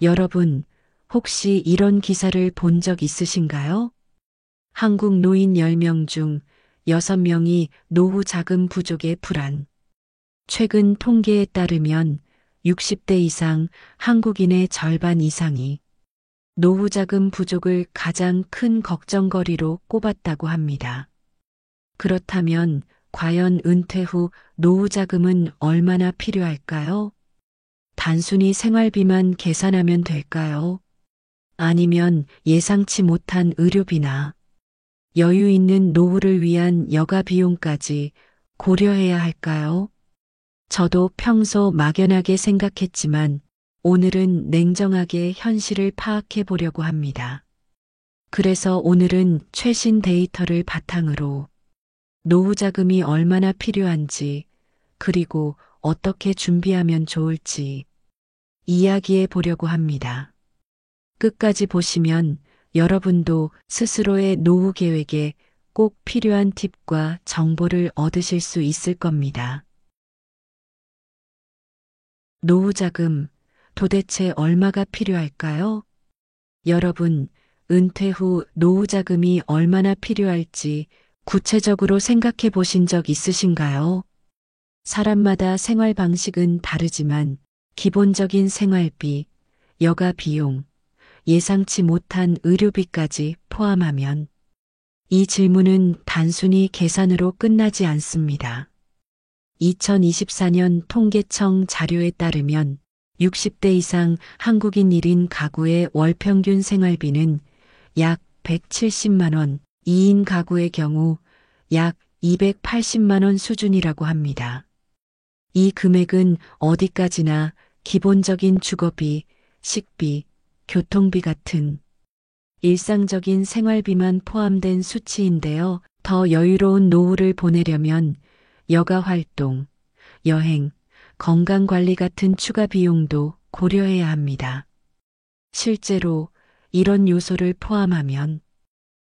여러분, 혹시 이런 기사를 본 적 있으신가요? 한국 노인 10명 중 6명이 노후 자금 부족의 불안. 최근 통계에 따르면 60대 이상 한국인의 절반 이상이 노후 자금 부족을 가장 큰 걱정거리로 꼽았다고 합니다. 그렇다면 과연 은퇴 후 노후 자금은 얼마나 필요할까요? 단순히 생활비만 계산하면 될까요? 아니면 예상치 못한 의료비나 여유 있는 노후를 위한 여가 비용까지 고려해야 할까요? 저도 평소 막연하게 생각했지만 오늘은 냉정하게 현실을 파악해 보려고 합니다. 그래서 오늘은 최신 데이터를 바탕으로 노후 자금이 얼마나 필요한지, 그리고 어떻게 준비하면 좋을지 이야기해 보려고 합니다. 끝까지 보시면 여러분도 스스로의 노후 계획에 꼭 필요한 팁과 정보를 얻으실 수 있을 겁니다. 노후 자금, 도대체 얼마가 필요할까요? 여러분, 은퇴 후 노후 자금이 얼마나 필요할지 구체적으로 생각해 보신 적 있으신가요? 사람마다 생활 방식은 다르지만 기본적인 생활비, 여가 비용, 예상치 못한 의료비까지 포함하면 이 질문은 단순히 계산으로 끝나지 않습니다. 2024년 통계청 자료에 따르면 60대 이상 한국인 1인 가구의 월 평균 생활비는 약 170만 원, 2인 가구의 경우 약 280만 원 수준이라고 합니다. 이 금액은 어디까지나 기본적인 주거비, 식비, 교통비 같은 일상적인 생활비만 포함된 수치인데요. 더 여유로운 노후를 보내려면 여가 활동, 여행, 건강관리 같은 추가 비용도 고려해야 합니다. 실제로 이런 요소를 포함하면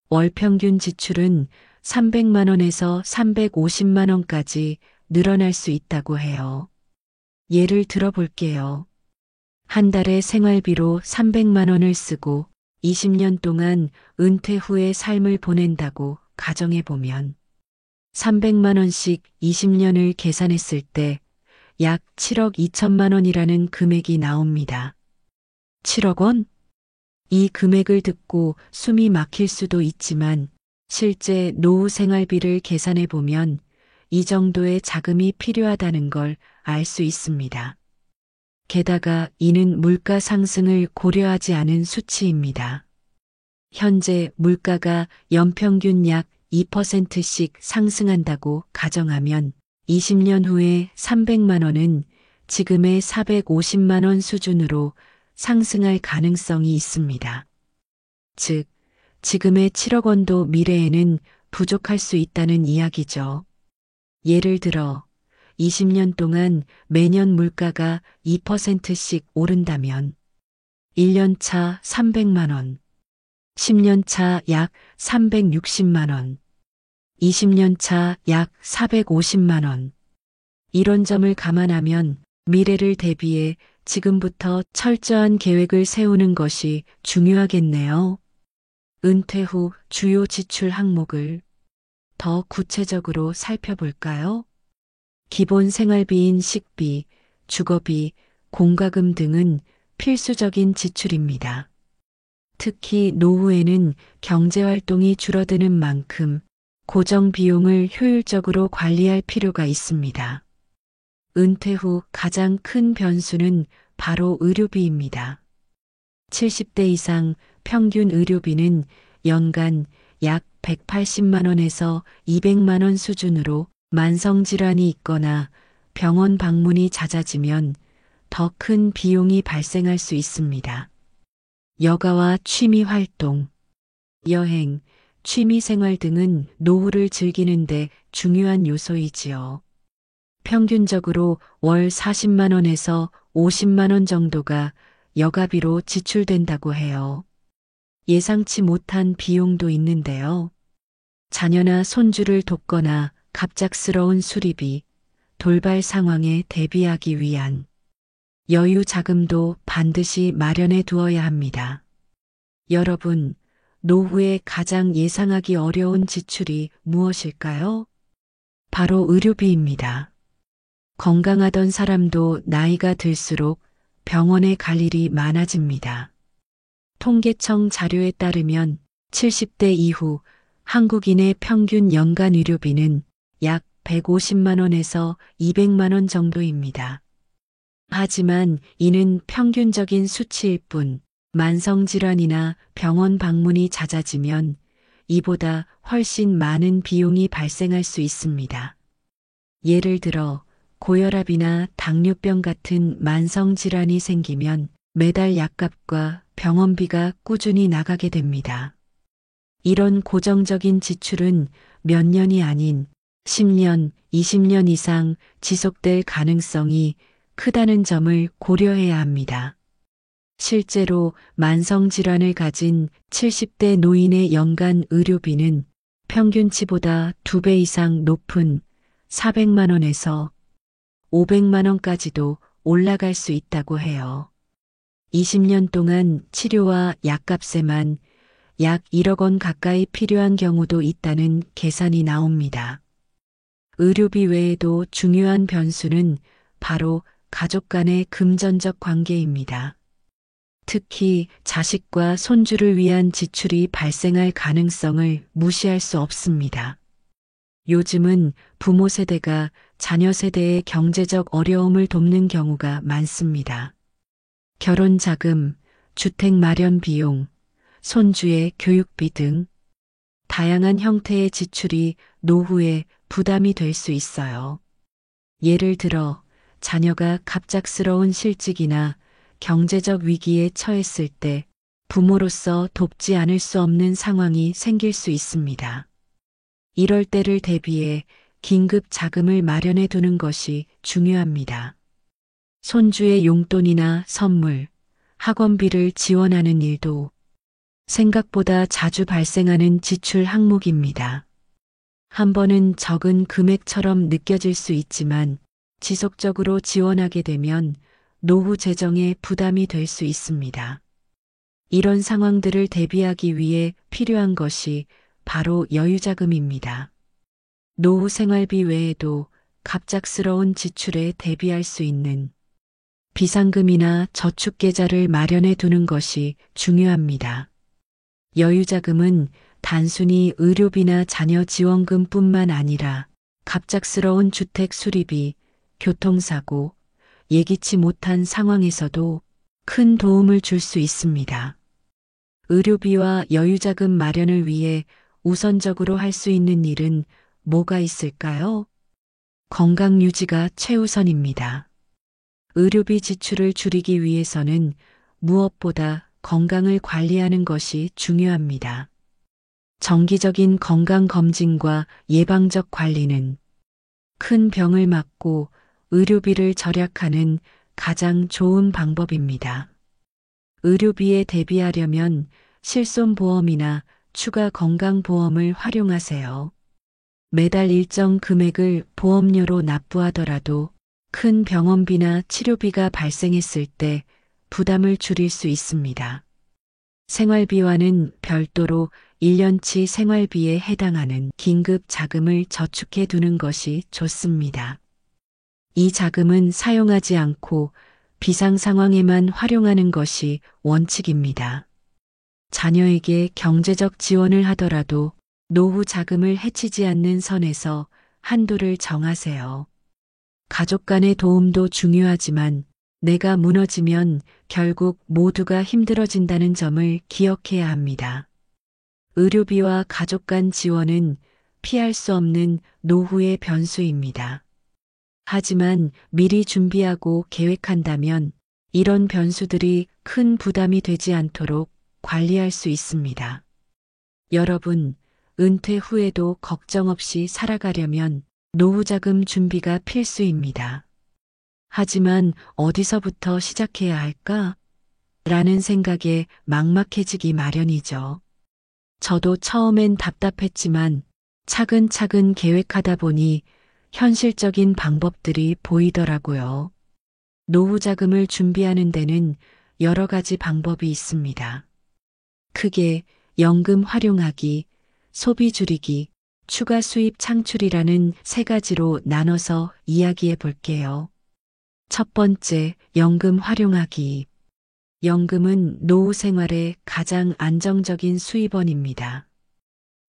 월 평균 지출은 300만 원에서 350만 원까지 늘어날 수 있다고 해요. 예를 들어 볼게요. 한 달에 생활비로 300만 원을 쓰고 20년 동안 은퇴 후의 삶을 보낸다고 가정해 보면 300만 원씩 20년을 계산했을 때 약 7억 2천만 원이라는 금액이 나옵니다. 7억 원? 이 금액을 듣고 숨이 막힐 수도 있지만 실제 노후 생활비를 계산해 보면 이 정도의 자금이 필요하다는 걸 알 수 있습니다. 게다가 이는 물가 상승을 고려하지 않은 수치입니다. 현재 물가가 연평균 약 2%씩 상승한다고 가정하면 20년 후에 300만 원은 지금의 450만 원 수준으로 상승할 가능성이 있습니다. 즉, 지금의 7억 원도 미래에는 부족할 수 있다는 이야기죠. 예를 들어 20년 동안 매년 물가가 2%씩 오른다면 1년 차 300만 원, 10년 차 약 360만 원, 20년 차 약 450만 원. 이런 점을 감안하면 미래를 대비해 지금부터 철저한 계획을 세우는 것이 중요하겠네요. 은퇴 후 주요 지출 항목을 더 구체적으로 살펴볼까요? 기본 생활비인 식비, 주거비, 공과금 등은 필수적인 지출입니다. 특히 노후에는 경제활동이 줄어드는 만큼 고정 비용을 효율적으로 관리할 필요가 있습니다. 은퇴 후 가장 큰 변수는 바로 의료비입니다. 70대 이상 평균 의료비는 연간 약 180만 원에서 200만 원 수준으로 만성질환이 있거나 병원 방문이 잦아지면 더 큰 비용이 발생할 수 있습니다. 여가와 취미 활동, 여행, 취미 생활 등은 노후를 즐기는데 중요한 요소이지요. 평균적으로 월 40만 원에서 50만 원 정도가 여가비로 지출된다고 해요. 예상치 못한 비용도 있는데요. 자녀나 손주를 돕거나 갑작스러운 수리비, 돌발 상황에 대비하기 위한 여유 자금도 반드시 마련해 두어야 합니다. 여러분, 노후에 가장 예상하기 어려운 지출이 무엇일까요? 바로 의료비입니다. 건강하던 사람도 나이가 들수록 병원에 갈 일이 많아집니다. 통계청 자료에 따르면 70대 이후 한국인의 평균 연간 의료비는 약 150만 원에서 200만 원 정도입니다. 하지만 이는 평균적인 수치일 뿐, 만성질환이나 병원 방문이 잦아지면 이보다 훨씬 많은 비용이 발생할 수 있습니다. 예를 들어 고혈압이나 당뇨병 같은 만성질환이 생기면 매달 약값과 병원비가 꾸준히 나가게 됩니다. 이런 고정적인 지출은 몇 년이 아닌 10년, 20년 이상 지속될 가능성이 크다는 점을 고려해야 합니다. 실제로 만성질환을 가진 70대 노인의 연간 의료비는 평균치보다 2배 이상 높은 400만 원에서 500만 원까지도 올라갈 수 있다고 해요. 20년 동안 치료와 약값에만 약 1억 원 가까이 필요한 경우도 있다는 계산이 나옵니다. 의료비 외에도 중요한 변수는 바로 가족 간의 금전적 관계입니다. 특히 자식과 손주를 위한 지출이 발생할 가능성을 무시할 수 없습니다. 요즘은 부모 세대가 자녀 세대의 경제적 어려움을 돕는 경우가 많습니다. 결혼 자금, 주택 마련 비용, 손주의 교육비 등 다양한 형태의 지출이 노후에 부담이 될 수 있어요. 예를 들어 자녀가 갑작스러운 실직이나 경제적 위기에 처했을 때 부모로서 돕지 않을 수 없는 상황이 생길 수 있습니다. 이럴 때를 대비해 긴급 자금을 마련해 두는 것이 중요합니다. 손주의 용돈이나 선물, 학원비를 지원하는 일도 생각보다 자주 발생하는 지출 항목입니다. 한 번은 적은 금액처럼 느껴질 수 있지만 지속적으로 지원하게 되면 노후 재정에 부담이 될 수 있습니다. 이런 상황들을 대비하기 위해 필요한 것이 바로 여유자금입니다. 노후 생활비 외에도 갑작스러운 지출에 대비할 수 있는 비상금이나 저축계좌를 마련해 두는 것이 중요합니다. 여유자금은 단순히 의료비나 자녀 지원금뿐만 아니라 갑작스러운 주택 수리비, 교통사고, 예기치 못한 상황에서도 큰 도움을 줄 수 있습니다. 의료비와 여유자금 마련을 위해 우선적으로 할 수 있는 일은 뭐가 있을까요? 건강 유지가 최우선입니다. 의료비 지출을 줄이기 위해서는 무엇보다 건강을 관리하는 것이 중요합니다. 정기적인 건강검진과 예방적 관리는 큰 병을 막고 의료비를 절약하는 가장 좋은 방법입니다. 의료비에 대비하려면 실손보험이나 추가 건강보험을 활용하세요. 매달 일정 금액을 보험료로 납부하더라도 큰 병원비나 치료비가 발생했을 때 부담을 줄일 수 있습니다. 생활비와는 별도로 1년치 생활비에 해당하는 긴급 자금을 저축해 두는 것이 좋습니다. 이 자금은 사용하지 않고 비상 상황에만 활용하는 것이 원칙입니다. 자녀에게 경제적 지원을 하더라도 노후 자금을 해치지 않는 선에서 한도를 정하세요. 가족 간의 도움도 중요하지만 내가 무너지면 결국 모두가 힘들어진다는 점을 기억해야 합니다. 의료비와 가족 간 지원은 피할 수 없는 노후의 변수입니다. 하지만 미리 준비하고 계획한다면 이런 변수들이 큰 부담이 되지 않도록 관리할 수 있습니다. 여러분, 은퇴 후에도 걱정 없이 살아가려면 노후자금 준비가 필수입니다. 하지만 어디서부터 시작해야 할까? 라는 생각에 막막해지기 마련이죠. 저도 처음엔 답답했지만 차근차근 계획하다 보니 현실적인 방법들이 보이더라고요. 노후 자금을 준비하는 데는 여러 가지 방법이 있습니다. 크게 연금 활용하기, 소비 줄이기, 추가 수입 창출이라는 세 가지로 나눠서 이야기해 볼게요. 첫 번째, 연금 활용하기. 연금은 노후 생활의 가장 안정적인 수입원입니다.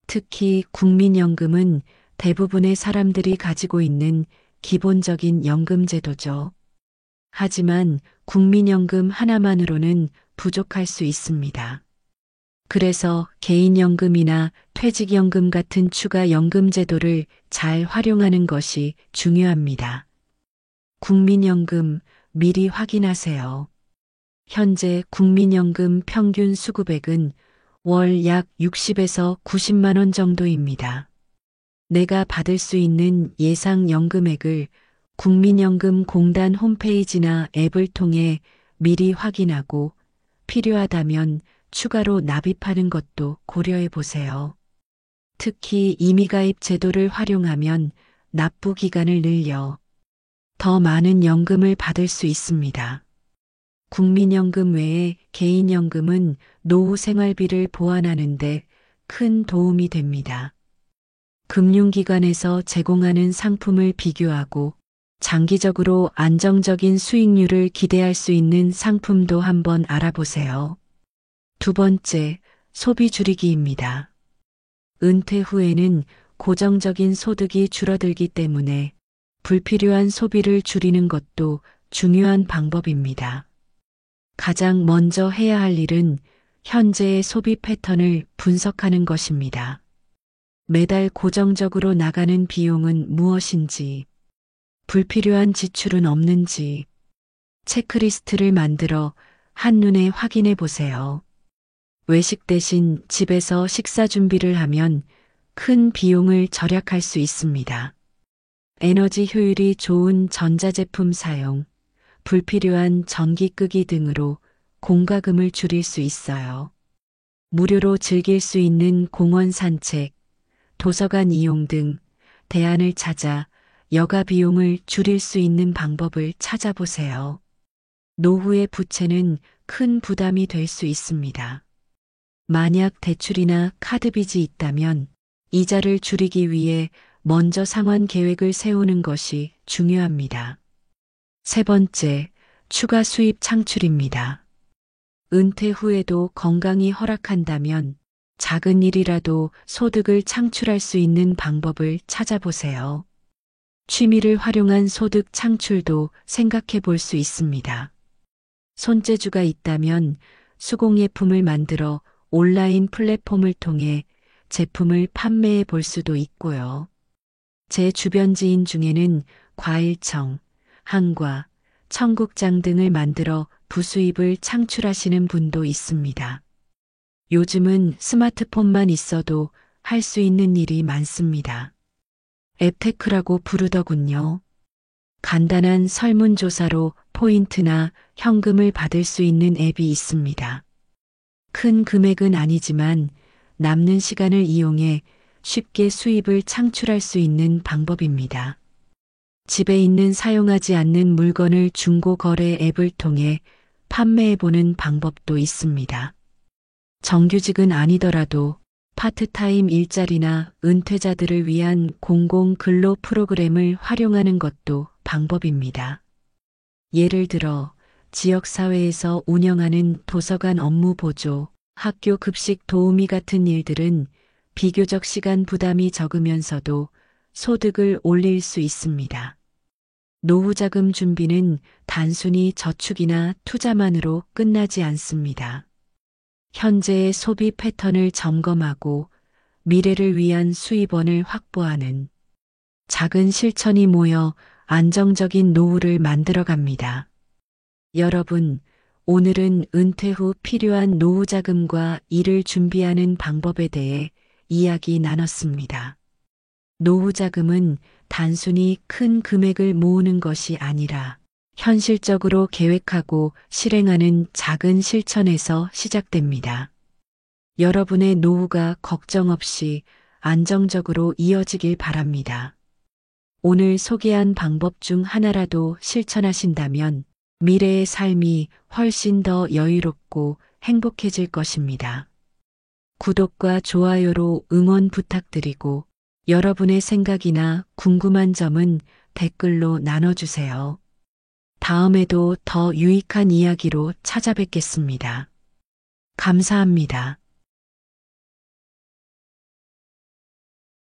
특히 국민연금은 대부분의 사람들이 가지고 있는 기본적인 연금 제도죠. 하지만 국민연금 하나만으로는 부족할 수 있습니다. 그래서 개인연금이나 퇴직연금 같은 추가 연금 제도를 잘 활용하는 것이 중요합니다. 국민연금 미리 확인하세요. 현재 국민연금 평균 수급액은 월 약 60에서 90만 원 정도입니다. 내가 받을 수 있는 예상 연금액을 국민연금공단 홈페이지나 앱을 통해 미리 확인하고 필요하다면 추가로 납입하는 것도 고려해 보세요. 특히 임의가입 제도를 활용하면 납부 기간을 늘려 더 많은 연금을 받을 수 있습니다. 국민연금 외에 개인연금은 노후 생활비를 보완하는 데 큰 도움이 됩니다. 금융기관에서 제공하는 상품을 비교하고 장기적으로 안정적인 수익률을 기대할 수 있는 상품도 한번 알아보세요. 두 번째, 소비 줄이기입니다. 은퇴 후에는 고정적인 소득이 줄어들기 때문에 불필요한 소비를 줄이는 것도 중요한 방법입니다. 가장 먼저 해야 할 일은 현재의 소비 패턴을 분석하는 것입니다. 매달 고정적으로 나가는 비용은 무엇인지, 불필요한 지출은 없는지 체크리스트를 만들어 한눈에 확인해 보세요. 외식 대신 집에서 식사 준비를 하면 큰 비용을 절약할 수 있습니다. 에너지 효율이 좋은 전자제품 사용, 불필요한 전기 끄기 등으로 공과금을 줄일 수 있어요. 무료로 즐길 수 있는 공원 산책, 도서관 이용 등 대안을 찾아 여가 비용을 줄일 수 있는 방법을 찾아보세요. 노후의 부채는 큰 부담이 될 수 있습니다. 만약 대출이나 카드 빚이 있다면 이자를 줄이기 위해 먼저 상환 계획을 세우는 것이 중요합니다. 세 번째, 추가 수입 창출입니다. 은퇴 후에도 건강이 허락한다면 작은 일이라도 소득을 창출할 수 있는 방법을 찾아보세요. 취미를 활용한 소득 창출도 생각해 볼 수 있습니다. 손재주가 있다면 수공예품을 만들어 온라인 플랫폼을 통해 제품을 판매해 볼 수도 있고요. 제 주변 지인 중에는 과일청, 한과, 청국장 등을 만들어 부수입을 창출하시는 분도 있습니다. 요즘은 스마트폰만 있어도 할 수 있는 일이 많습니다. 앱테크라고 부르더군요. 간단한 설문조사로 포인트나 현금을 받을 수 있는 앱이 있습니다. 큰 금액은 아니지만 남는 시간을 이용해 쉽게 수입을 창출할 수 있는 방법입니다. 집에 있는 사용하지 않는 물건을 중고 거래 앱을 통해 판매해보는 방법도 있습니다. 정규직은 아니더라도 파트타임 일자리나 은퇴자들을 위한 공공 근로 프로그램을 활용하는 것도 방법입니다. 예를 들어 지역사회에서 운영하는 도서관 업무 보조, 학교 급식 도우미 같은 일들은 비교적 시간 부담이 적으면서도 소득을 올릴 수 있습니다. 노후자금 준비는 단순히 저축이나 투자만으로 끝나지 않습니다. 현재의 소비 패턴을 점검하고 미래를 위한 수입원을 확보하는 작은 실천이 모여 안정적인 노후를 만들어갑니다. 여러분, 오늘은 은퇴 후 필요한 노후자금과 이를 준비하는 방법에 대해 이야기 나눴습니다. 노후자금은 단순히 큰 금액을 모으는 것이 아니라 현실적으로 계획하고 실행하는 작은 실천에서 시작됩니다. 여러분의 노후가 걱정 없이 안정적으로 이어지길 바랍니다. 오늘 소개한 방법 중 하나라도 실천하신다면 미래의 삶이 훨씬 더 여유롭고 행복해질 것입니다. 구독과 좋아요로 응원 부탁드리고 여러분의 생각이나 궁금한 점은 댓글로 나눠주세요. 다음에도 더 유익한 이야기로 찾아뵙겠습니다. 감사합니다.